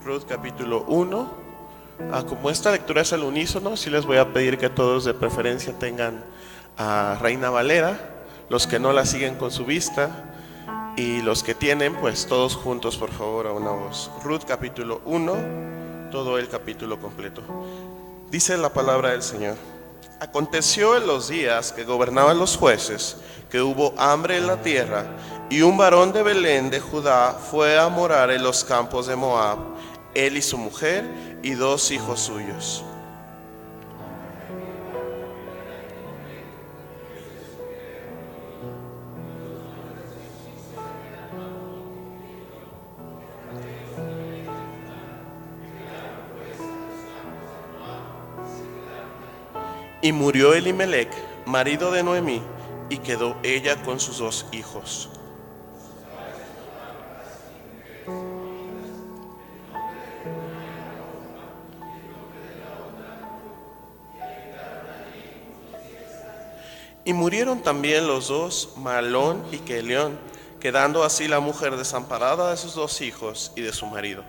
Ruth capítulo 1. Como esta lectura es al unísono, sí les voy a pedir que todos de preferencia tengan a Reina Valera, los que no la siguen con su vista, y los que tienen, pues todos juntos por favor a una voz. Ruth capítulo 1, todo el capítulo completo. Dice la palabra del Señor. Aconteció en los días que gobernaban los jueces, que hubo hambre en la tierra, y un varón de Belén de Judá fue a morar en los campos de Moab, él y su mujer y 2 hijos suyos. Y murió Elimelec, marido de Noemí, y quedó ella con sus 2 hijos. Y murieron también los 2, Mahlón y Kelión, quedando así la mujer desamparada de sus 2 hijos y de su marido.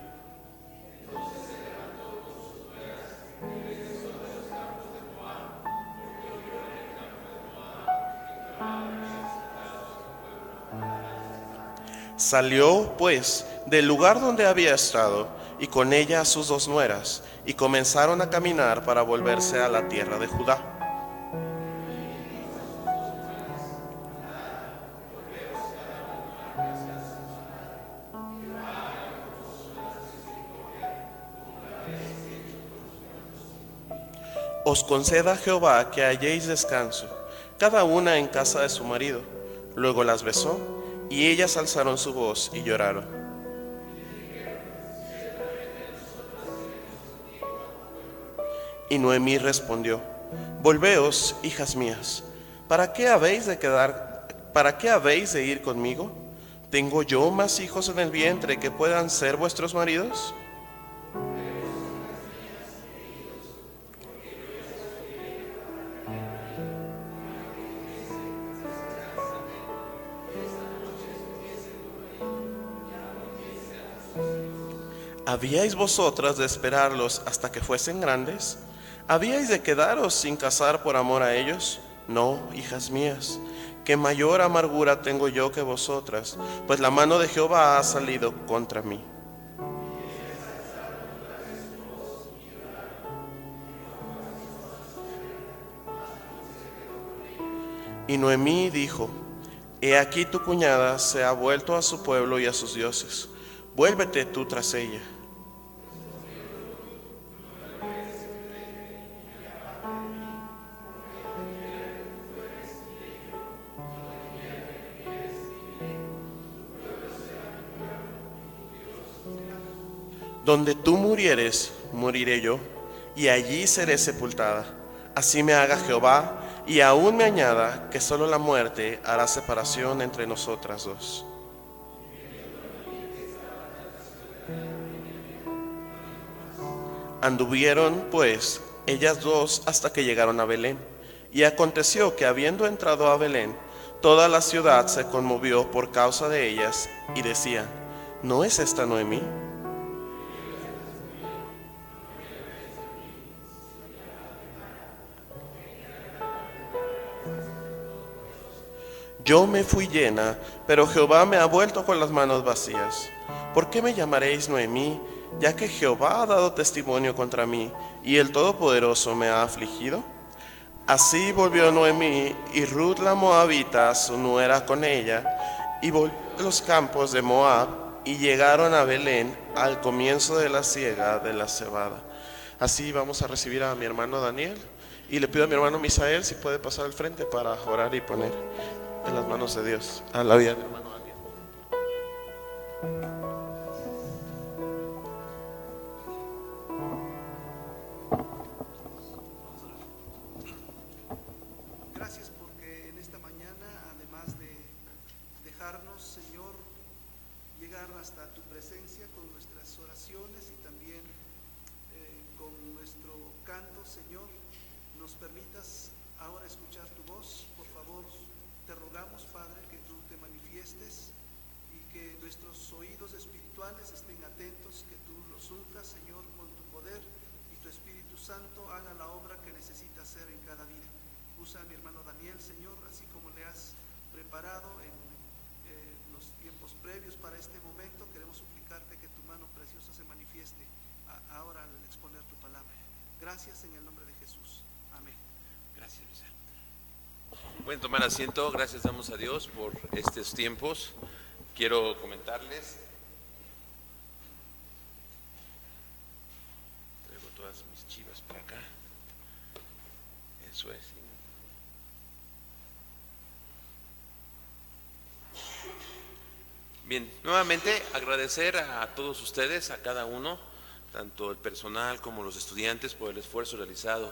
Salió pues del lugar donde había estado, y con ella a sus 2 nueras, y comenzaron a caminar para volverse a la tierra de Judá. Os conceda Jehová que halléis descanso, cada una en casa de su marido. Luego las besó, y ellas alzaron su voz y lloraron. Y Noemí respondió: Volveos, hijas mías, ¿para qué habéis de ir conmigo? ¿Tengo yo más hijos en el vientre que puedan ser vuestros maridos? ¿Habíais vosotras de esperarlos hasta que fuesen grandes? ¿Habíais de quedaros sin casar por amor a ellos? No, hijas mías, que mayor amargura tengo yo que vosotras, pues la mano de Jehová ha salido contra mí. Y Noemí dijo: He aquí tu cuñada se ha vuelto a su pueblo y a sus dioses. Vuélvete tú tras ella. Donde tú murieres, moriré yo, y allí seré sepultada. Así me haga Jehová, y aún me añada, que solo la muerte hará separación entre nosotras 2. Anduvieron, pues, ellas 2 hasta que llegaron a Belén. Y aconteció que habiendo entrado a Belén, toda la ciudad se conmovió por causa de ellas, y decían: ¿No es esta Noemí? Yo me fui llena, pero Jehová me ha vuelto con las manos vacías. ¿Por qué me llamaréis Noemí, ya que Jehová ha dado testimonio contra mí, y el Todopoderoso me ha afligido? Así volvió Noemí, y Ruth la Moabita, su nuera, con ella, y volvió a los campos de Moab, y llegaron a Belén al comienzo de la siega de la cebada. Así vamos a recibir a mi hermano Daniel, y le pido a mi hermano Misael si puede pasar al frente para orar y poner en las manos de Dios a la vida del hermano Daniel. Gracias porque en esta mañana, además de dejarnos, Señor, llegar hasta tu presencia con nuestras oraciones y también con nuestro canto, Santo, Señor, nos permitas ahora escuchar tu voz. Por favor, te rogamos, Padre, que tú te manifiestes y que nuestros oídos espirituales estén atentos, que tú los unjas, Señor, con tu poder, y tu Espíritu Santo haga la obra que necesita hacer en cada vida. Usa a mi hermano Daniel, Señor, así como le has preparado en los tiempos previos para este momento. Queremos suplicarte que tu mano preciosa se manifieste ahora al exponer tu palabra. Gracias en el nombre de Jesús. Amén. Gracias, Luisa. Pueden tomar asiento. Gracias damos a Dios por estos tiempos. Quiero comentarles. Traigo todas mis chivas para acá. Eso es. Bien, nuevamente agradecer a todos ustedes, a cada uno, tanto el personal como los estudiantes, por el esfuerzo realizado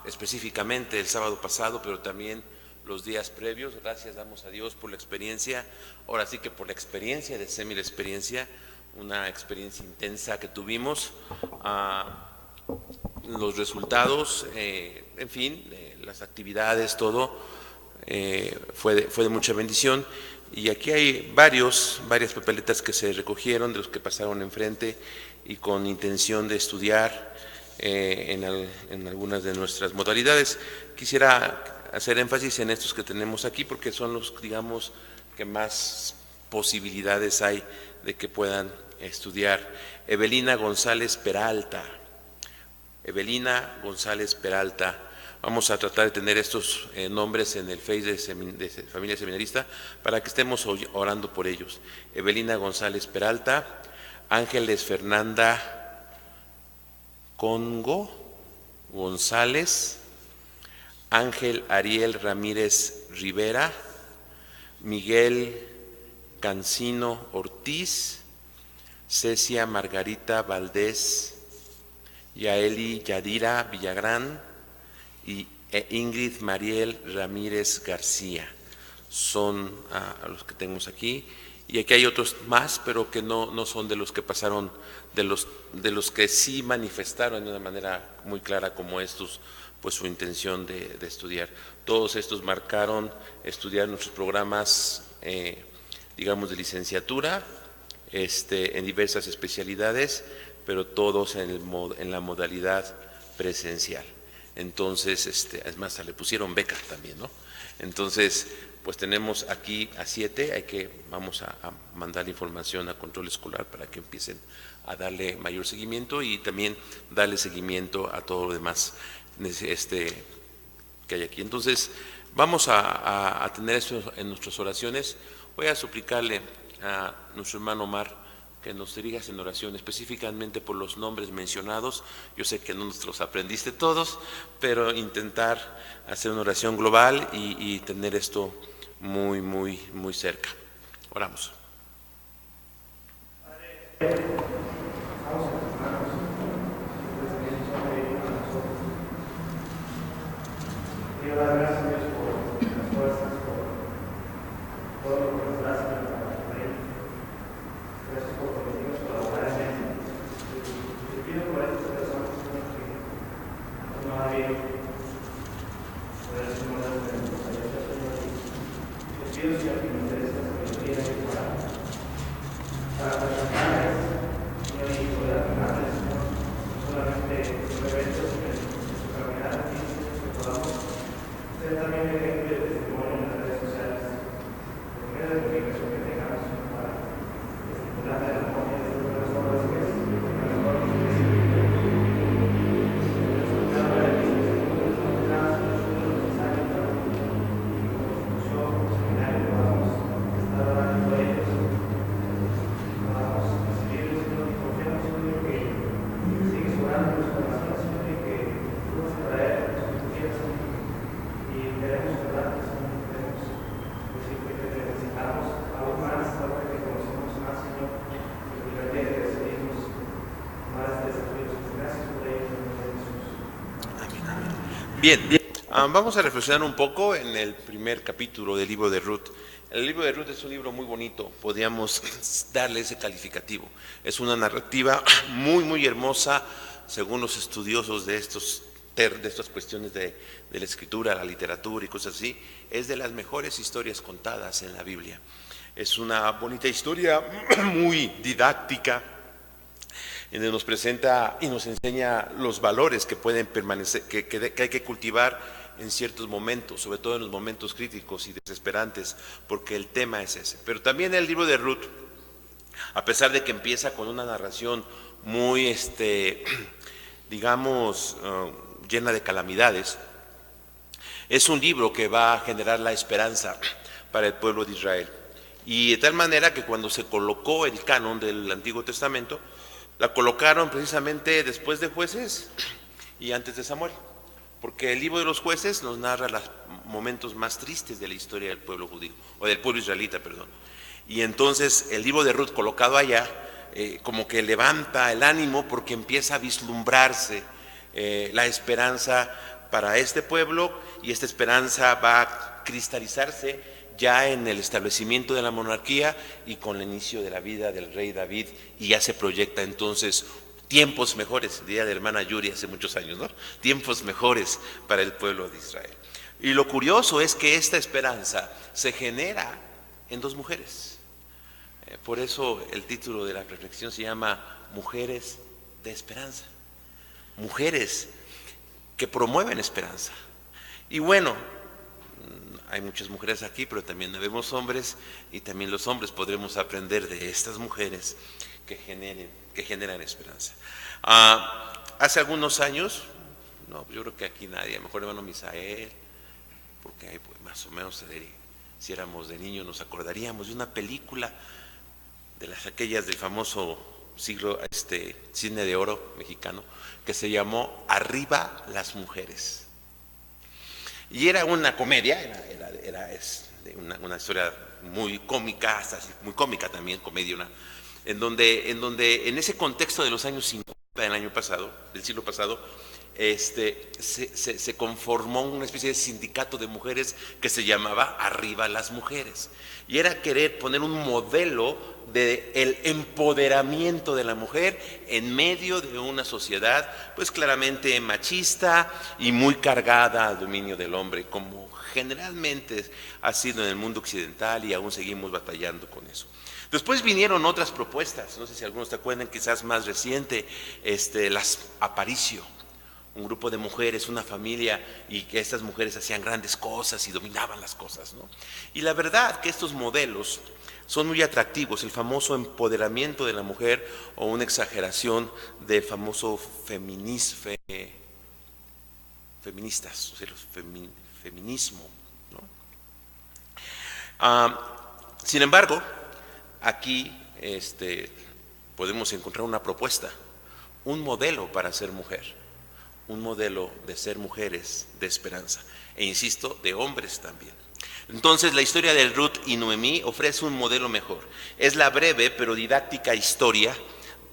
específicamente el sábado pasado, pero también los días previos. Gracias damos a Dios por la experiencia, ahora sí que por la experiencia de Semil Experiencia, una experiencia intensa que tuvimos, los resultados, en fin, las actividades, todo fue de mucha bendición. Y aquí hay varias papeletas que se recogieron de los que pasaron enfrente y con intención de estudiar en algunas de nuestras modalidades. Quisiera hacer énfasis en estos que tenemos aquí porque son los, digamos, que más posibilidades hay de que puedan estudiar. Evelina González Peralta. Evelina González Peralta. Vamos a tratar de tener estos nombres en el Face de Familia Seminarista para que estemos orando por ellos. Evelina González Peralta, Ángeles Fernanda Congo González, Ángel Ariel Ramírez Rivera, Miguel Cancino Ortiz, Cecia Margarita Valdés, Yaeli Yadira Villagrán, y Ingrid Mariel Ramírez García. Son a los que tenemos aquí, y aquí hay otros más, pero que no son de los que pasaron, de los que sí manifestaron de una manera muy clara como estos, pues su intención de estudiar. Todos estos marcaron estudiar nuestros programas, digamos, de licenciatura, en diversas especialidades, pero todos en la modalidad presencial. Entonces, es más, le pusieron beca también, ¿no? Entonces, pues tenemos aquí a 7, vamos a mandar información a control escolar para que empiecen a darle mayor seguimiento y también darle seguimiento a todo lo demás que hay aquí. Entonces, vamos a tener esto en nuestras oraciones. Voy a suplicarle a nuestro hermano Omar que nos dirijas en oración específicamente por los nombres mencionados. Yo sé que no nos los aprendiste todos, pero intentar hacer una oración global y tener esto muy, muy, muy cerca. Oramos. Bien, vamos a reflexionar un poco en el primer capítulo del libro de Ruth. El libro de Ruth es un libro muy bonito, podríamos darle ese calificativo. Es una narrativa muy, muy hermosa según los estudiosos de estas cuestiones de la escritura, la literatura y cosas así, es de las mejores historias contadas en la Biblia. Es una bonita historia, muy didáctica, en donde nos presenta y nos enseña los valores que pueden permanecer, que hay que cultivar en ciertos momentos, sobre todo en los momentos críticos y desesperantes, porque el tema es ese. Pero también el libro de Ruth, a pesar de que empieza con una narración muy, digamos, llena de calamidades, es un libro que va a generar la esperanza para el pueblo de Israel. Y de tal manera que cuando se colocó el canon del Antiguo Testamento, la colocaron precisamente después de Jueces y antes de Samuel, porque el libro de los Jueces nos narra los momentos más tristes de la historia del pueblo judío, o del pueblo israelita, perdón. Y entonces el libro de Ruth colocado allá, como que levanta el ánimo porque empieza a vislumbrarse la esperanza para este pueblo, y esta esperanza va a cristalizarse ya en el establecimiento de la monarquía y con el inicio de la vida del rey David, y ya se proyecta entonces tiempos mejores, diría la hermana Yuri hace muchos años, ¿no? Tiempos mejores para el pueblo de Israel. Y lo curioso es que esta esperanza se genera en dos mujeres. Por eso el título de la reflexión se llama Mujeres de Esperanza. Mujeres que promueven esperanza. Y bueno, hay muchas mujeres aquí, pero también vemos hombres, y también los hombres podremos aprender de estas mujeres que generan esperanza. Hace algunos años, no, yo creo que aquí nadie, a lo mejor hermano Misael, porque ahí pues, más o menos si éramos de niños nos acordaríamos de una película de aquellas del famoso cine de oro mexicano, que se llamó Arriba las Mujeres. Y era una comedia, era una historia muy cómica, hasta muy cómica también, comedia, en donde en ese contexto de los años 50 del siglo pasado, se conformó una especie de sindicato de mujeres que se llamaba Arriba las Mujeres. Y era querer poner un modelo del empoderamiento de la mujer en medio de una sociedad pues claramente machista y muy cargada al dominio del hombre, como generalmente ha sido en el mundo occidental, y aún seguimos batallando con eso. Después vinieron otras propuestas, no sé si algunos te acuerdan, quizás más reciente, las Aparicio, un grupo de mujeres, una familia, y que estas mujeres hacían grandes cosas y dominaban las cosas, ¿no? Y la verdad que estos modelos son muy atractivos, el famoso empoderamiento de la mujer, o una exageración del famoso feministas, o sea, feminismo, ¿no? Sin embargo, aquí podemos encontrar una propuesta, un modelo para ser mujer, un modelo de ser mujeres de esperanza, e insisto, de hombres también. Entonces la historia de Ruth y Noemí ofrece un modelo mejor. Es la breve pero didáctica historia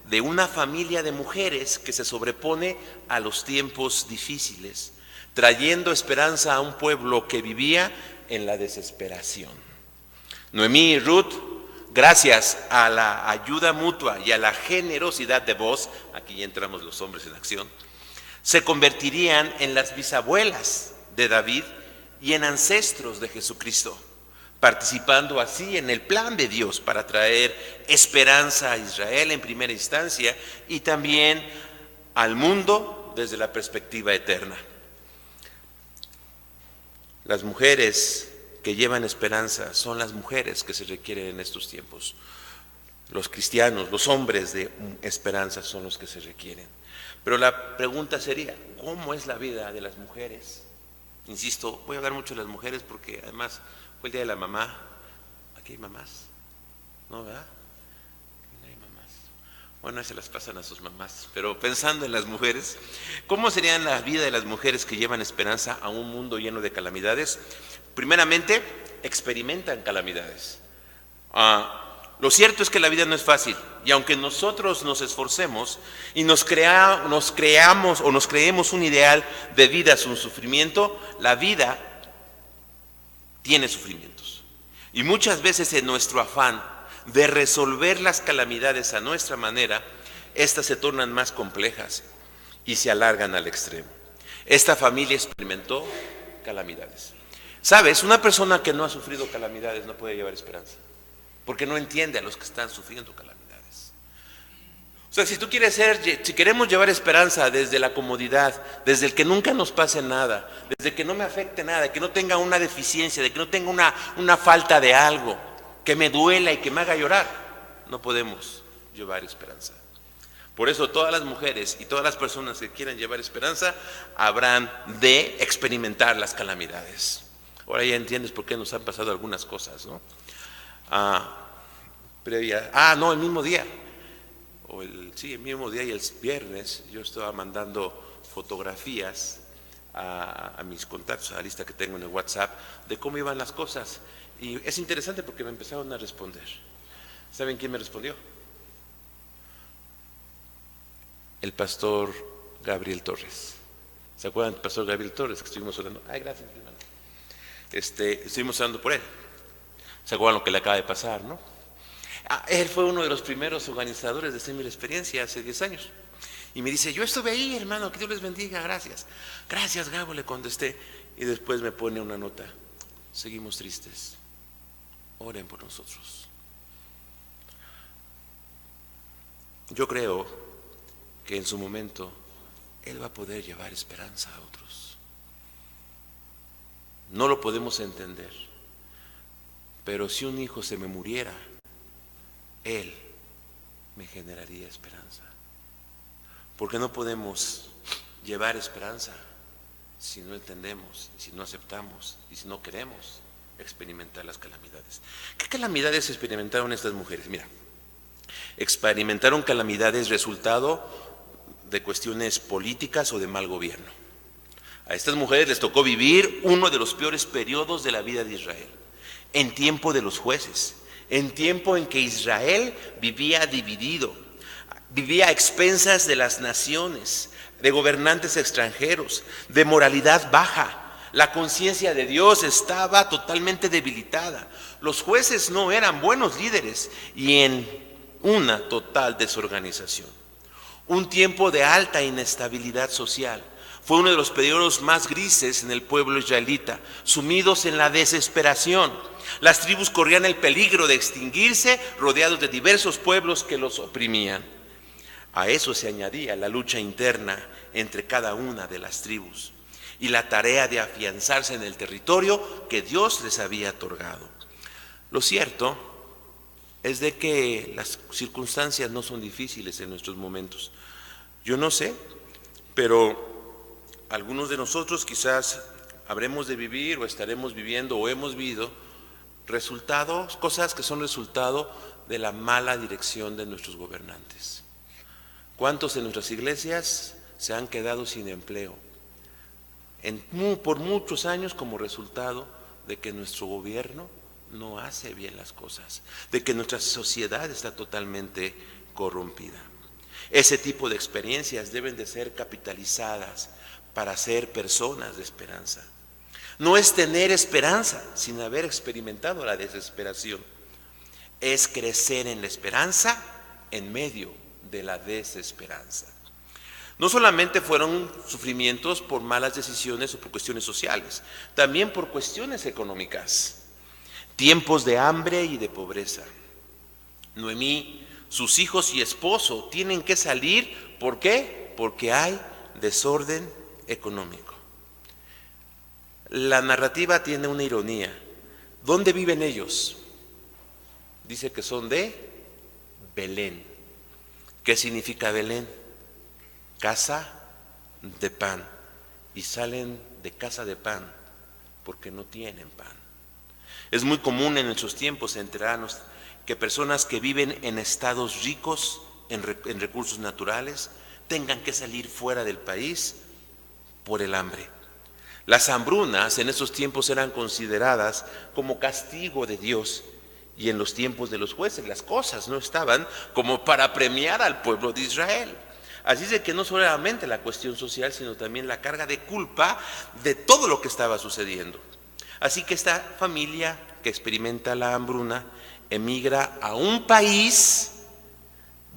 de una familia de mujeres que se sobrepone a los tiempos difíciles, trayendo esperanza a un pueblo que vivía en la desesperación. Noemí y Ruth, gracias a la ayuda mutua y a la generosidad de Boaz, aquí ya entramos los hombres en acción, se convertirían en las bisabuelas de David y en ancestros de Jesucristo, participando así en el plan de Dios para traer esperanza a Israel en primera instancia y también al mundo desde la perspectiva eterna. Las mujeres que llevan esperanza son las mujeres que se requieren en estos tiempos. Los cristianos, los hombres de esperanza son los que se requieren. Pero la pregunta sería, ¿cómo es la vida de las mujeres? Insisto, voy a hablar mucho de las mujeres porque además fue el día de la mamá. ¿Aquí hay mamás? ¿No, verdad? No hay mamás. Bueno, se las pasan a sus mamás. Pero pensando en las mujeres, ¿cómo sería la vida de las mujeres que llevan esperanza a un mundo lleno de calamidades? Primeramente, experimentan calamidades. Lo cierto es que la vida no es fácil, y aunque nosotros nos esforcemos y nos creamos o nos creemos un ideal de vida sin sufrimiento, la vida tiene sufrimientos. Y muchas veces en nuestro afán de resolver las calamidades a nuestra manera, estas se tornan más complejas. y se alargan al extremo. Esta familia experimentó calamidades. ¿Sabes? Una persona que no ha sufrido calamidades no puede llevar esperanza, porque no entiende a los que están sufriendo calamidades. O sea, si queremos llevar esperanza desde la comodidad, desde el que nunca nos pase nada, desde que no me afecte nada, de que no tenga una deficiencia, de que no tenga una falta de algo, que me duela y que me haga llorar, no podemos llevar esperanza. Por eso todas las mujeres y todas las personas que quieran llevar esperanza habrán de experimentar las calamidades. Ahora ya entiendes por qué nos han pasado algunas cosas, ¿no? El mismo día. El mismo día y el viernes yo estaba mandando fotografías a mis contactos, a la lista que tengo en el WhatsApp, de cómo iban las cosas. Y es interesante porque me empezaron a responder. ¿Saben quién me respondió? El pastor Gabriel Torres. ¿Se acuerdan del pastor Gabriel Torres que estuvimos orando? Ay, gracias, hermano. Estuvimos orando por él. ¿Se acuerdan lo que le acaba de pasar, no? Él fue uno de los primeros organizadores de Semilla Experiencia hace 10 años. Y me dice, yo estuve ahí, hermano, que Dios les bendiga, gracias. Gracias, Gabo, le contesté. Y después me pone una nota, seguimos tristes, oren por nosotros. Yo creo que en su momento Él va a poder llevar esperanza a otros. No lo podemos entender, pero si un hijo se me muriera, Él me generaría esperanza. Porque no podemos llevar esperanza si no entendemos, si no aceptamos y si no queremos experimentar las calamidades. ¿Qué calamidades experimentaron estas mujeres? Mira, experimentaron calamidades resultado de cuestiones políticas o de mal gobierno. A estas mujeres les tocó vivir uno de los peores periodos de la vida de Israel, en tiempo de los jueces, en tiempo en que Israel vivía dividido, vivía a expensas de las naciones, de gobernantes extranjeros, de moralidad baja. La conciencia de Dios estaba totalmente debilitada. Los jueces no eran buenos líderes y en una total desorganización. Un tiempo de alta inestabilidad social. Fue uno de los periodos más grises en el pueblo israelita, sumidos en la desesperación. Las tribus corrían el peligro de extinguirse, rodeados de diversos pueblos que los oprimían. A eso se añadía la lucha interna entre cada una de las tribus y la tarea de afianzarse en el territorio que Dios les había otorgado. Lo cierto es de que las circunstancias no son difíciles en nuestros momentos. Yo no sé, pero algunos de nosotros quizás habremos de vivir o estaremos viviendo o hemos vivido cosas que son resultado de la mala dirección de nuestros gobernantes. ¿Cuántos de nuestras iglesias se han quedado sin empleo por muchos años como resultado de que nuestro gobierno no hace bien las cosas, de que nuestra sociedad está totalmente corrompida? Ese tipo de experiencias deben de ser capitalizadas para ser personas de esperanza. No es tener esperanza sin haber experimentado la desesperación. Es crecer en la esperanza en medio de la desesperanza. No solamente fueron sufrimientos por malas decisiones o por cuestiones sociales, también por cuestiones económicas. Tiempos de hambre y de pobreza. Noemí, sus hijos y esposo tienen que salir. ¿Por qué? Porque hay desorden económico. La narrativa tiene una ironía. ¿Dónde viven ellos? Dice que son de Belén. ¿Qué significa Belén? Casa de pan. Y salen de casa de pan porque no tienen pan. Es muy común en nuestros tiempos enterarnos que personas que viven en estados ricos en recursos naturales tengan que salir fuera del país por el hambre. Las hambrunas en esos tiempos eran consideradas como castigo de Dios, y en los tiempos de los jueces las cosas no estaban como para premiar al pueblo de Israel. Así es de que no solamente la cuestión social, sino también la carga de culpa de todo lo que estaba sucediendo. Así que esta familia que experimenta la hambruna emigra a un país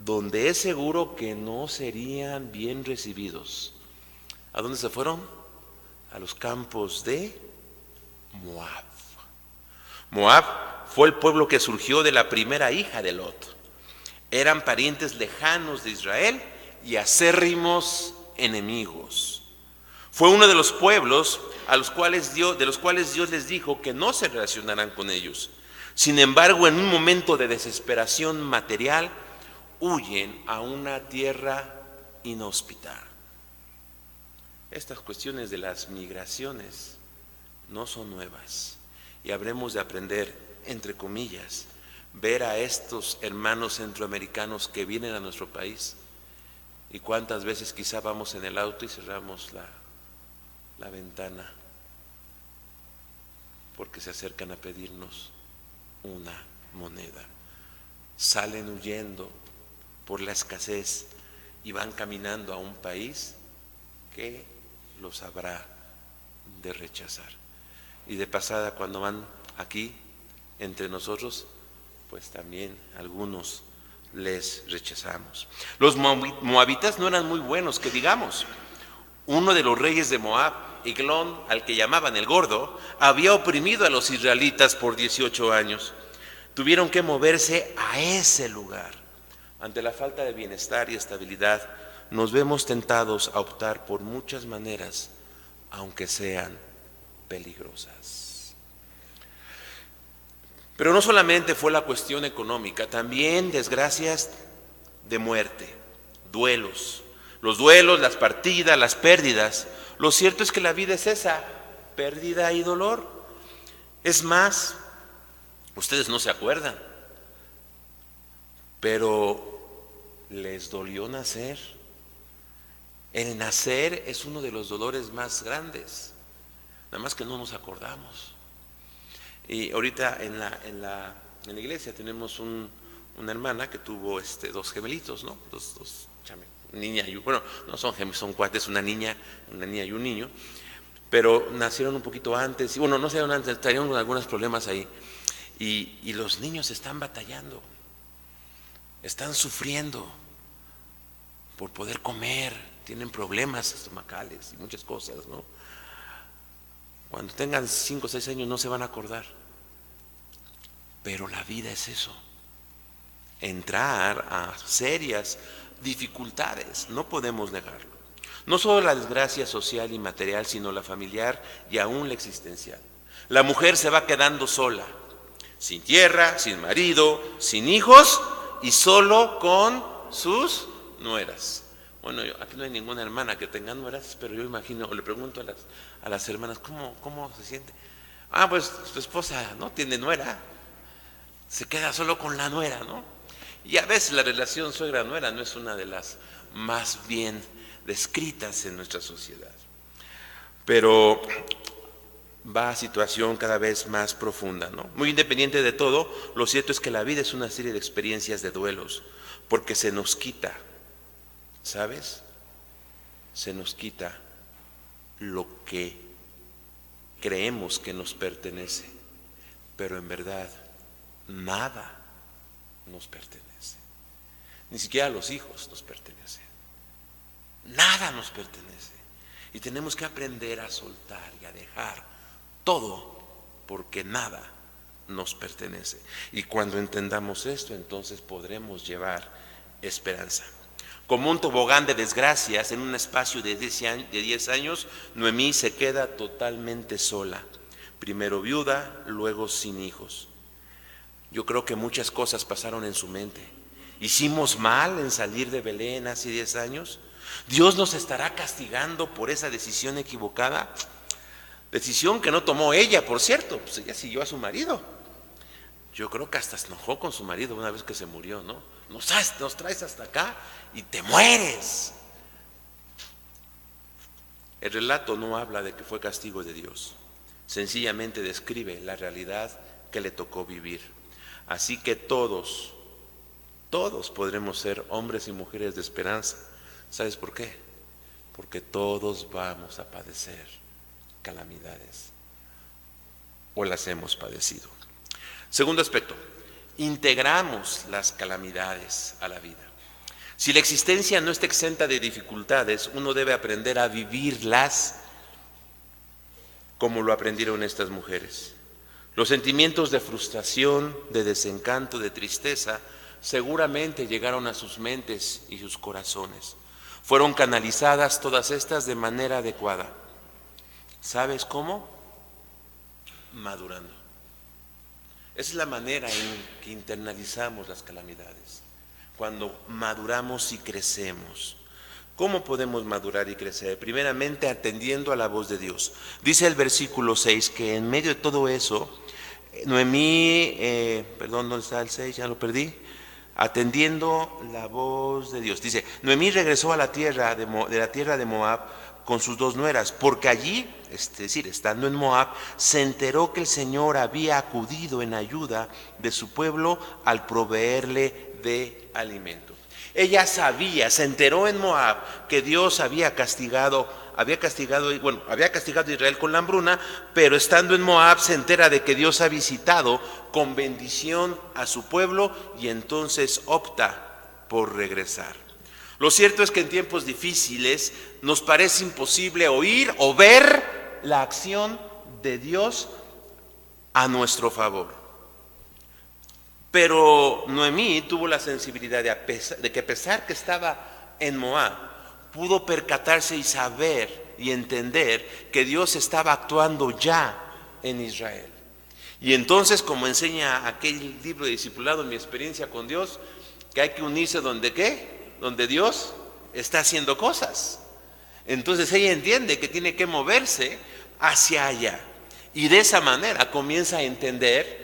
donde es seguro que no serían bien recibidos. ¿A dónde se fueron? A los campos de Moab. Moab fue el pueblo que surgió de la primera hija de Lot. Eran parientes lejanos de Israel y acérrimos enemigos. Fue uno de los pueblos de los cuales Dios les dijo que no se relacionarán con ellos. Sin embargo, en un momento de desesperación material, huyen a una tierra inhóspita. Estas cuestiones de las migraciones no son nuevas y habremos de aprender, entre comillas, ver a estos hermanos centroamericanos que vienen a nuestro país. Y cuántas veces quizá vamos en el auto y cerramos la ventana porque se acercan a pedirnos una moneda. Salen huyendo por la escasez y van caminando a un país que los habrá de rechazar. Y de pasada, cuando van aquí entre nosotros, pues también algunos les rechazamos. Los moabitas no eran muy buenos, que digamos. Uno de los reyes de Moab, Eglón, al que llamaban el Gordo, había oprimido a los israelitas por 18 años. Tuvieron que moverse a ese lugar. Ante la falta de bienestar y estabilidad, nos vemos tentados a optar por muchas maneras, aunque sean peligrosas. Pero no solamente fue la cuestión económica, también desgracias de muerte, duelos. Los duelos, las partidas, las pérdidas. Lo cierto es que la vida es esa, pérdida y dolor. Es más, ustedes no se acuerdan, pero les dolió nacer. El nacer es uno de los dolores más grandes, nada más que no nos acordamos. Y ahorita en la iglesia tenemos una hermana que tuvo dos gemelitos, ¿no? Dos niña y bueno, no son gemelos, son cuates, una niña y un niño, pero nacieron un poquito antes, y bueno, no nacieron antes, trajeron algunos problemas ahí, y los niños están batallando, están sufriendo por poder comer, tienen problemas estomacales y muchas cosas, ¿no? Cuando tengan 5 o 6 años no se van a acordar, pero la vida es eso, entrar a serias dificultades, no podemos negarlo. No solo la desgracia social y material, sino la familiar y aún la existencial. La mujer se va quedando sola, sin tierra, sin marido, sin hijos y solo con sus nueras. Bueno, aquí no hay ninguna hermana que tenga nueras, pero yo imagino, o le pregunto a las hermanas, ¿cómo se siente? Pues su esposa no tiene nuera, se queda solo con la nuera, ¿no? Y a veces la relación suegra-nuera no es una de las más bien descritas en nuestra sociedad. Pero va a situación cada vez más profunda, ¿no? Muy independiente de todo, lo cierto es que la vida es una serie de experiencias de duelos, porque se nos quita, ¿sabes? Se nos quita lo que creemos que nos pertenece, pero en verdad nada nos pertenece. Ni siquiera los hijos nos pertenecen. Nada nos pertenece. Y tenemos que aprender a soltar y a dejar todo, porque nada nos pertenece. Y cuando entendamos esto, entonces podremos llevar esperanza. Como un tobogán de desgracias, en un espacio de 10 años, Noemí se queda totalmente sola. Primero viuda, luego sin hijos. Yo creo que muchas cosas pasaron en su mente. ¿Hicimos mal en salir de Belén hace 10 años? ¿Dios nos estará castigando por esa decisión equivocada? Decisión que no tomó ella, por cierto, pues ella siguió a su marido. Yo creo que hasta se enojó con su marido una vez que se murió, ¿no? Nos traes hasta acá y te mueres. El relato no habla de que fue castigo de Dios, sencillamente describe la realidad que le tocó vivir. Así que todos podremos ser hombres y mujeres de esperanza. ¿Sabes por qué? Porque todos vamos a padecer calamidades o las hemos padecido. Segundo aspecto, integramos las calamidades a la vida. Si la existencia no está exenta de dificultades, uno debe aprender a vivirlas como lo aprendieron estas mujeres. Los sentimientos de frustración, de desencanto, de tristeza, seguramente llegaron a sus mentes y sus corazones. Fueron canalizadas todas estas de manera adecuada. ¿Sabes cómo? Madurando. Esa es la manera en que internalizamos las calamidades, cuando maduramos y crecemos. ¿Cómo podemos madurar y crecer? Primeramente, atendiendo a la voz de Dios. Dice el versículo 6 que en medio de todo eso, Noemí, ¿dónde está el 6? Ya lo perdí. Atendiendo la voz de Dios. Dice, Noemí regresó a la tierra de la tierra de Moab con sus 2 nueras, porque allí, es decir, estando en Moab, se enteró que el Señor había acudido en ayuda de su pueblo al proveerle de alimento. Ella sabía, se enteró en Moab que Dios había castigado a Israel con la hambruna, pero estando en Moab se entera de que Dios ha visitado con bendición a su pueblo y entonces opta por regresar. Lo cierto es que en tiempos difíciles nos parece imposible oír o ver la acción de Dios a nuestro favor. Pero Noemí tuvo la sensibilidad de que a pesar que estaba en Moab, pudo percatarse y saber y entender que Dios estaba actuando ya en Israel. Y entonces, como enseña aquel libro de discipulado, mi experiencia con Dios, que hay que unirse donde ¿qué? Donde Dios está haciendo cosas. Entonces ella entiende que tiene que moverse hacia allá. Y de esa manera comienza a entender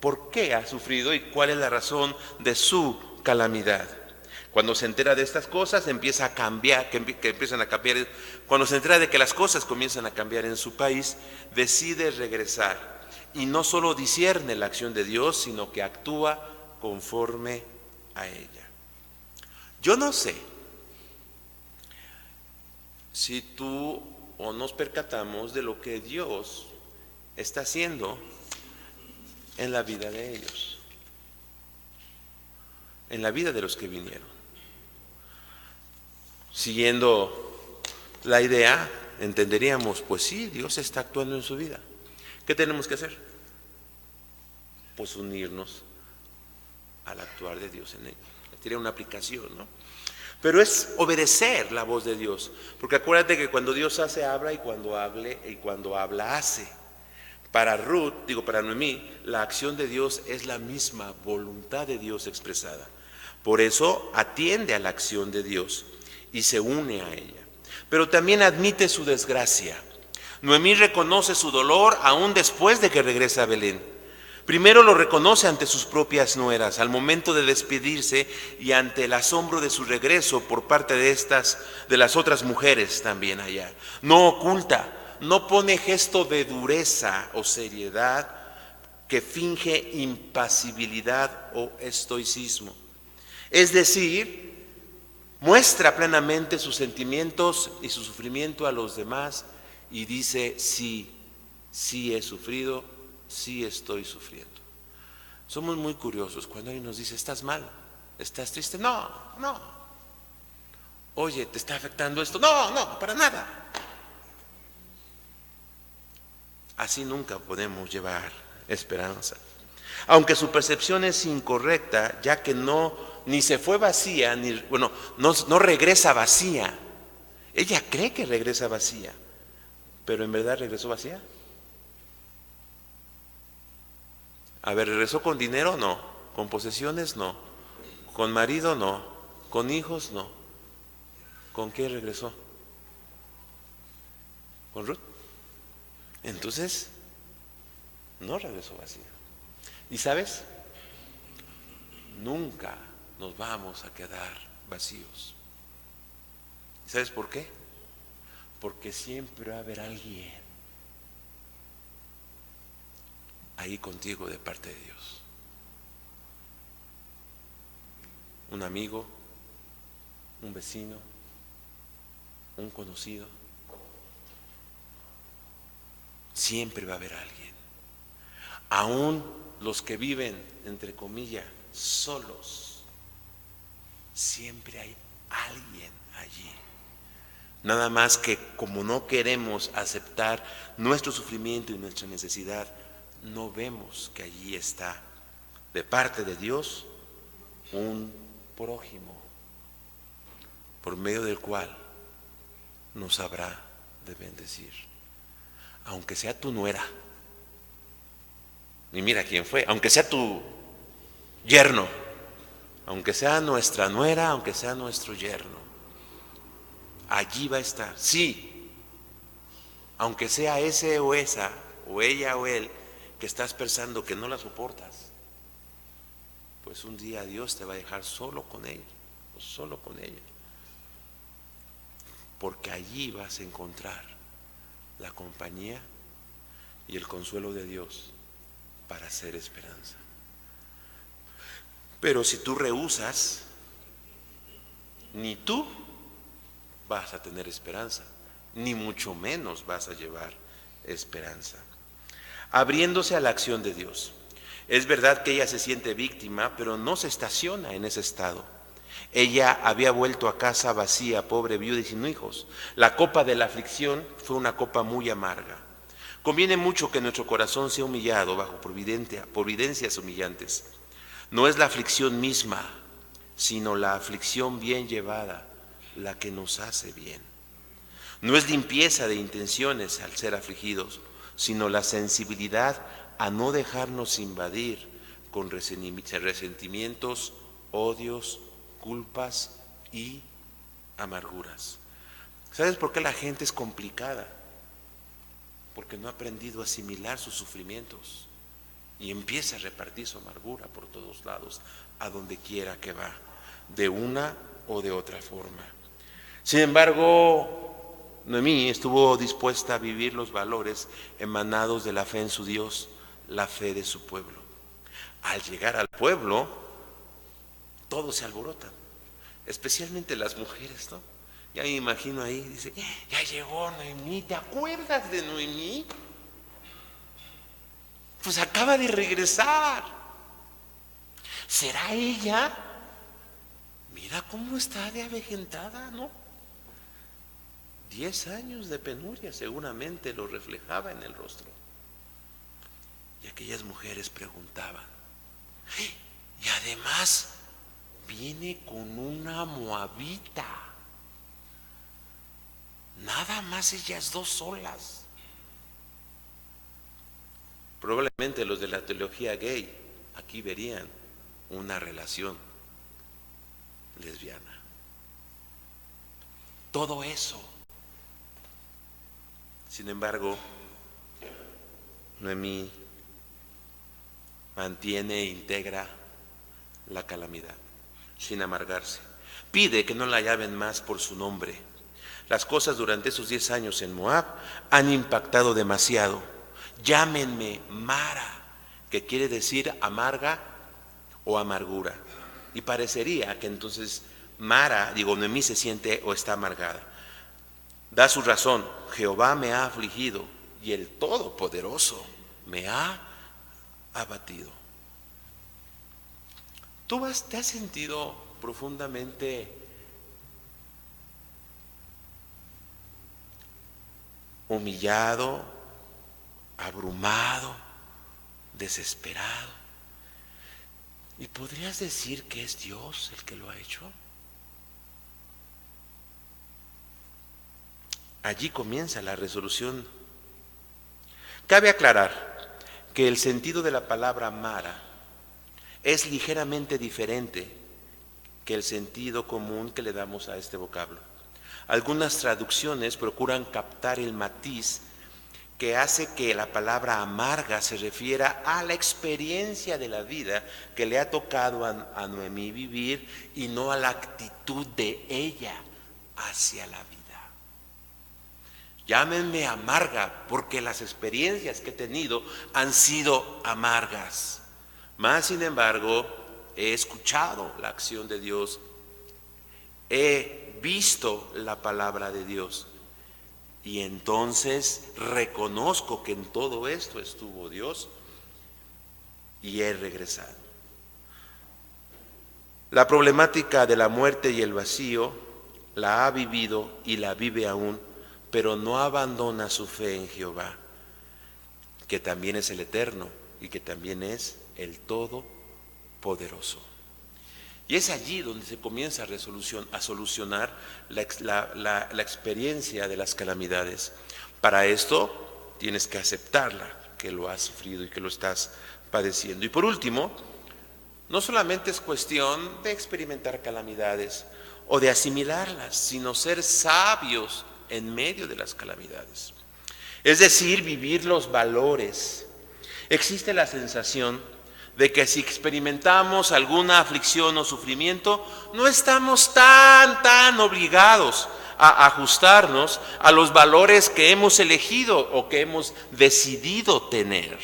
por qué ha sufrido y cuál es la razón de su calamidad. Cuando se entera de estas cosas, empieza a cambiar, que empiezan a cambiar. Cuando se entera de que las cosas comienzan a cambiar en su país, decide regresar. Y no solo discierne la acción de Dios, sino que actúa conforme a ella. Yo no sé si tú o nos percatamos de lo que Dios está haciendo en la vida de ellos, en la vida de los que vinieron. Siguiendo la idea, entenderíamos, pues sí, Dios está actuando en su vida. ¿Qué tenemos que hacer? Pues unirnos al actuar de Dios en ellos. Tiene una aplicación, ¿no? Pero es obedecer la voz de Dios, porque acuérdate que cuando Dios hace, habla, y cuando habla, hace. Para Noemí, la acción de Dios es la misma voluntad de Dios expresada. Por eso atiende a la acción de Dios y se une a ella. Pero también admite su desgracia. Noemí reconoce su dolor aún después de que regresa a Belén. Primero lo reconoce ante sus propias nueras, al momento de despedirse y ante el asombro de su regreso por parte de las otras mujeres también allá. No oculta, no pone gesto de dureza o seriedad que finge impasibilidad o estoicismo. Es decir, muestra plenamente sus sentimientos y su sufrimiento a los demás y dice, sí he sufrido, sí estoy sufriendo. Somos muy curiosos cuando alguien nos dice, ¿estás mal? ¿Estás triste? No. Oye, ¿te está afectando esto? No, para nada. Así nunca podemos llevar esperanza. Aunque su percepción es incorrecta, ya que ni se fue vacía, no regresa vacía. Ella cree que regresa vacía, pero en verdad regresó vacía. A ver, ¿regresó con dinero? No. ¿Con posesiones? No. ¿Con marido? No. ¿Con hijos? No. ¿Con qué regresó? ¿Con Ruth? Entonces, no regresó vacía. ¿Y sabes? Nunca nos vamos a quedar vacíos. ¿Sabes por qué? Porque siempre va a haber alguien ahí contigo de parte de Dios. Un amigo, un vecino, un conocido. Siempre va a haber alguien. Aún los que viven, entre comillas, solos, Siempre hay alguien allí. Nada más que como no queremos aceptar nuestro sufrimiento y nuestra necesidad, no vemos que allí está, de parte de Dios, un prójimo, por medio del cual nos habrá de bendecir. Aunque sea tu nuera, y mira quién fue, aunque sea tu yerno, aunque sea nuestra nuera, aunque sea nuestro yerno, allí va a estar. Sí, aunque sea ese o esa, o ella o él, que estás pensando que no la soportas, pues un día Dios te va a dejar solo con él, o solo con ella, porque allí vas a encontrar la compañía y el consuelo de Dios para hacer esperanza. Pero si tú rehusas, ni tú vas a tener esperanza, ni mucho menos vas a llevar esperanza. Abriéndose a la acción de Dios. Es verdad que ella se siente víctima, pero no se estaciona en ese estado. Ella había vuelto a casa vacía, pobre, viuda y sin hijos. La copa de la aflicción fue una copa muy amarga. Conviene mucho que nuestro corazón sea humillado bajo providencias humillantes. No es la aflicción misma, sino la aflicción bien llevada la que nos hace bien. No es limpieza de intenciones al ser afligidos, sino la sensibilidad a no dejarnos invadir con resentimientos, odios, culpas y amarguras. ¿Sabes por qué la gente es complicada? Porque no ha aprendido a asimilar sus sufrimientos y empieza a repartir su amargura por todos lados, a donde quiera que va, de una o de otra forma. Sin embargo, Noemí estuvo dispuesta a vivir los valores emanados de la fe en su Dios, la fe de su pueblo. Al llegar al pueblo, todos se alborotan, especialmente las mujeres, ¿no? Ya me imagino ahí, dice, ya llegó Noemí, ¿te acuerdas de Noemí? Pues acaba de regresar. ¿Será ella? Mira cómo está de avejentada, ¿no? 10 años de penuria seguramente lo reflejaba en el rostro. Y aquellas mujeres preguntaban, y además viene con una moabita. Nada más ellas dos solas. Probablemente los de la teología gay aquí verían una relación lesbiana. Todo eso. Sin embargo, Noemí mantiene e integra la calamidad, sin amargarse. Pide que no la llamen más por su nombre. Las cosas durante esos 10 años en Moab han impactado demasiado. Llámenme Mara, que quiere decir amarga o amargura. Y parecería que entonces Noemí se siente o está amargada. Da su razón, Jehová me ha afligido y el Todopoderoso me ha abatido. ¿Tú te has sentido profundamente humillado, abrumado, desesperado? ¿Y podrías decir que es Dios el que lo ha hecho? Allí comienza la resolución. Cabe aclarar que el sentido de la palabra Mara es ligeramente diferente que el sentido común que le damos a este vocablo. Algunas traducciones procuran captar el matiz que hace que la palabra amarga se refiera a la experiencia de la vida que le ha tocado a Noemí vivir y no a la actitud de ella hacia la vida. Llámenme amarga porque las experiencias que he tenido han sido amargas. Mas, sin embargo, he escuchado la acción de Dios, he visto la palabra de Dios y entonces reconozco que en todo esto estuvo Dios y he regresado. La problemática de la muerte y el vacío la ha vivido y la vive aún, pero no abandona su fe en Jehová, que también es el Eterno y que también es el Todopoderoso. Y es allí donde se comienza a solucionar la experiencia de las calamidades. Para esto tienes que aceptarla, que lo has sufrido y que lo estás padeciendo. Y por último, no solamente es cuestión de experimentar calamidades o de asimilarlas, sino ser sabios en medio de las calamidades. Es decir, vivir los valores. Existe la sensación de que si experimentamos alguna aflicción o sufrimiento, no estamos tan obligados a ajustarnos a los valores que hemos elegido o que hemos decidido tener.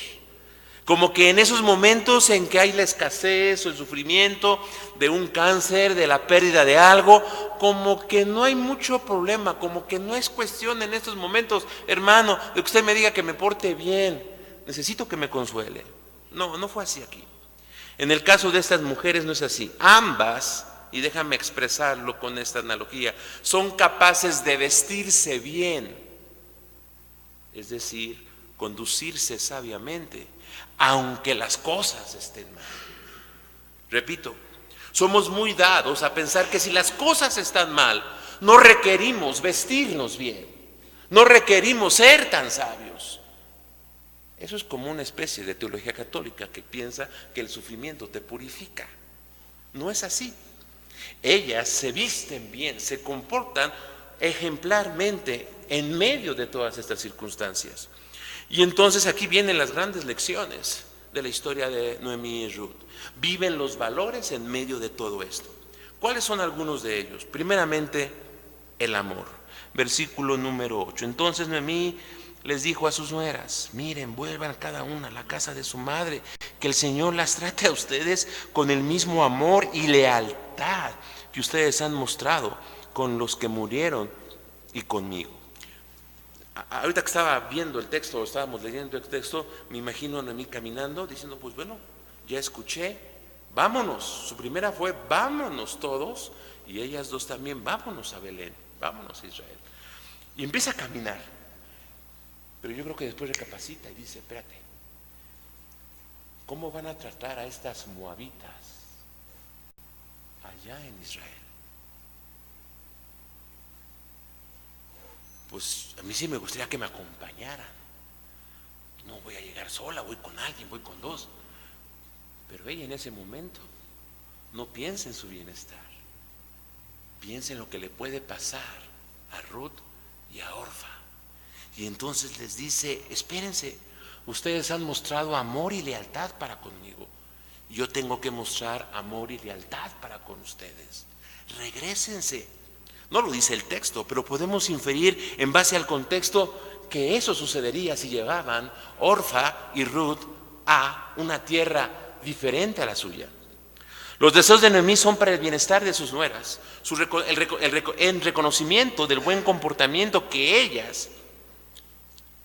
Como que en esos momentos en que hay la escasez o el sufrimiento de un cáncer, de la pérdida de algo, como que no hay mucho problema, como que no es cuestión en estos momentos, hermano, de que usted me diga que me porte bien, necesito que me consuele. No fue así aquí. En el caso de estas mujeres no es así. Ambas, y déjame expresarlo con esta analogía, son capaces de vestirse bien, es decir, conducirse sabiamente, aunque las cosas estén mal. Repito, somos muy dados a pensar que si las cosas están mal, no requerimos vestirnos bien, no requerimos ser tan sabios. Eso es como una especie de teología católica que piensa que el sufrimiento te purifica. No es así. Ellas se visten bien, se comportan ejemplarmente en medio de todas estas circunstancias. Y entonces aquí vienen las grandes lecciones de la historia de Noemí y Ruth. Viven los valores en medio de todo esto. ¿Cuáles son algunos de ellos? Primeramente, el amor. Versículo número 8. Entonces Noemí les dijo a sus nueras: miren, vuelvan cada una a la casa de su madre, que el Señor las trate a ustedes con el mismo amor y lealtad que ustedes han mostrado con los que murieron y conmigo. Ahorita que estaba viendo el texto, estábamos leyendo el texto, me imagino a Noemí caminando, diciendo, pues bueno, ya escuché, vámonos. Su primera fue, vámonos todos, y ellas dos también, vámonos a Belén, vámonos a Israel. Y empieza a caminar, pero yo creo que después recapacita y dice, espérate, ¿cómo van a tratar a estas moabitas allá en Israel? Pues a mí sí me gustaría que me acompañaran. No voy a llegar sola, voy con alguien, voy con dos. Pero ella en ese momento no piensa en su bienestar, piensa en lo que le puede pasar a Ruth y a Orfa. Y entonces les dice, espérense, ustedes han mostrado amor y lealtad para conmigo. Yo tengo que mostrar amor y lealtad para con ustedes. Regrésense. No lo dice el texto, pero podemos inferir en base al contexto que eso sucedería si llevaban Orfa y Ruth a una tierra diferente a la suya. Los deseos de Noemí son para el bienestar de sus nueras, en reconocimiento del buen comportamiento que ellas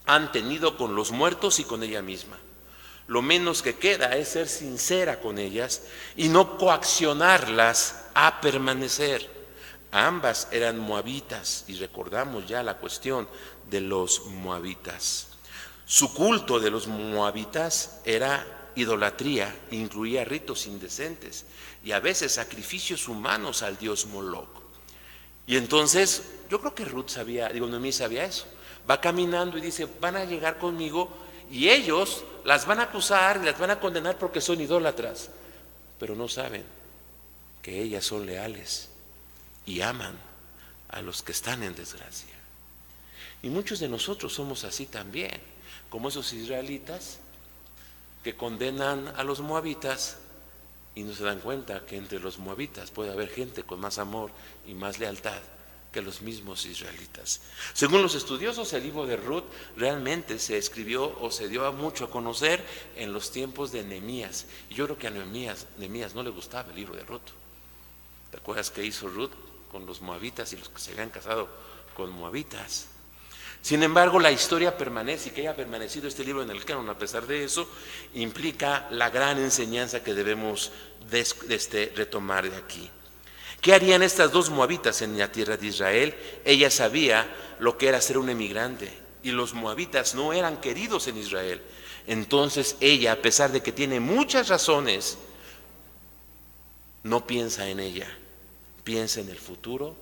han tenido con los muertos y con ella misma. Lo menos que queda es ser sincera con ellas y no coaccionarlas a permanecer. Ambas eran moabitas y recordamos ya la cuestión de los moabitas. Su culto de los moabitas era idolatría, incluía ritos indecentes y a veces sacrificios humanos al dios Moloch. Y entonces yo creo que Noemí sabía eso. Va caminando y dice, van a llegar conmigo y ellos las van a acusar y las van a condenar porque son idólatras, pero no saben que ellas son leales y aman a los que están en desgracia. Y muchos de nosotros somos así también, como esos israelitas que condenan a los moabitas y no se dan cuenta que entre los moabitas puede haber gente con más amor y más lealtad que los mismos israelitas. Según los estudiosos, el libro de Ruth realmente se escribió o se dio mucho a conocer en los tiempos de Nehemías. Y yo creo que a Nehemías no le gustaba el libro de Ruth. ¿Te acuerdas qué hizo Ruth con los moabitas y los que se habían casado con moabitas? Sin embargo, la historia permanece y que haya permanecido este libro en el canon a pesar de eso, implica la gran enseñanza que debemos retomar de aquí. ¿Qué harían estas dos moabitas en la tierra de Israel? Ella sabía lo que era ser un emigrante y los moabitas no eran queridos en Israel. Entonces ella, a pesar de que tiene muchas razones, no piensa en ella, piensa en el futuro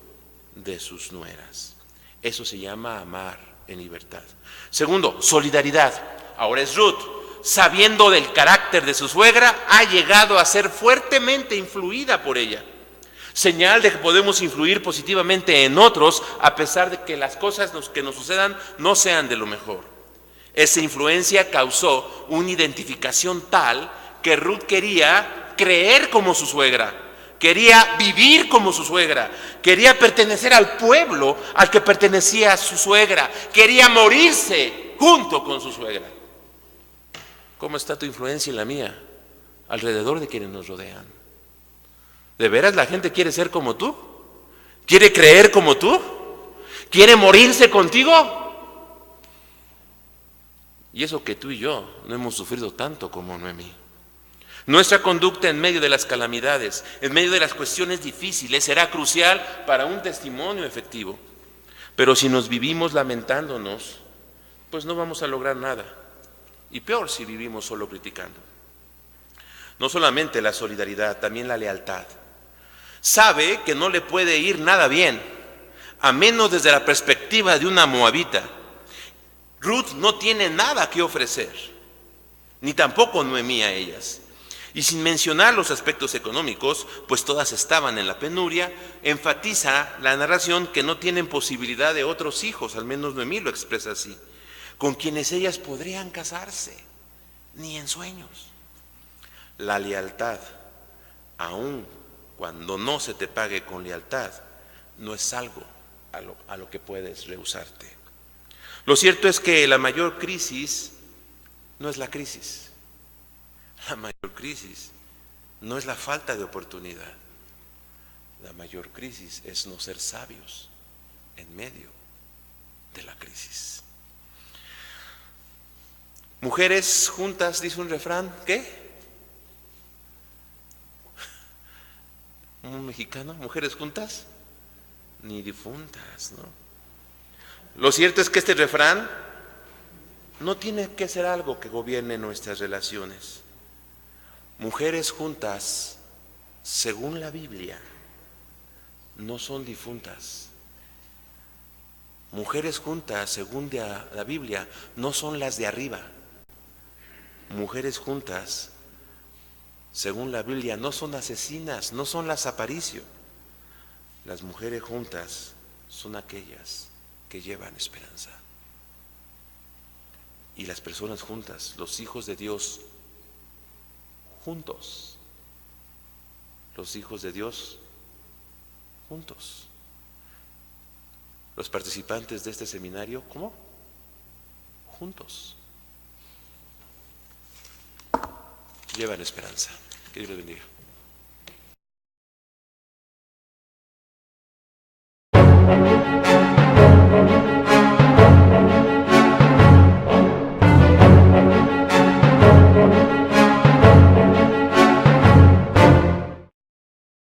de sus nueras. Eso se llama amar en libertad. Segundo, solidaridad. Ahora es Ruth, sabiendo del carácter de su suegra, ha llegado a ser fuertemente influida por ella. Señal de que podemos influir positivamente en otros a pesar de que las cosas que nos sucedan no sean de lo mejor. Esa influencia causó una identificación tal que Ruth quería creer como su suegra, quería vivir como su suegra, quería pertenecer al pueblo al que pertenecía su suegra, quería morirse junto con su suegra. ¿Cómo está tu influencia y la mía alrededor de quienes nos rodean? ¿De veras la gente quiere ser como tú? ¿Quiere creer como tú? ¿Quiere morirse contigo? Y eso que tú y yo no hemos sufrido tanto como Noemí. Nuestra conducta en medio de las calamidades, en medio de las cuestiones difíciles, será crucial para un testimonio efectivo. Pero si nos vivimos lamentándonos, pues no vamos a lograr nada. Y peor si vivimos solo criticando. No solamente la solidaridad, también la lealtad. Sabe que no le puede ir nada bien, a menos desde la perspectiva de una moabita. Ruth no tiene nada que ofrecer, ni tampoco Noemí a ellas. Y sin mencionar los aspectos económicos, pues todas estaban en la penuria, enfatiza la narración que no tienen posibilidad de otros hijos, al menos Noemí lo expresa así, con quienes ellas podrían casarse, ni en sueños. La lealtad, aún cuando no se te pague con lealtad, no es algo a lo que puedes rehusarte. Lo cierto es que la mayor crisis no es la crisis. La mayor crisis no es la falta de oportunidad. La mayor crisis es no ser sabios en medio de la crisis. Mujeres juntas, dice un refrán, ¿qué? Un mexicano, mujeres juntas, ni difuntas, ¿no? Lo cierto es que este refrán no tiene que ser algo que gobierne nuestras relaciones. Mujeres juntas, según la Biblia, no son difuntas. Mujeres juntas, según la Biblia, no son las de arriba. Mujeres juntas, según la Biblia, no son asesinas, no son las Aparicio. Las mujeres juntas son aquellas que llevan esperanza. Y las personas juntas, los hijos de Dios juntos. Los hijos de Dios juntos. Los participantes de este seminario, ¿cómo? Juntos. Llevan esperanza. Que Dios les bendiga.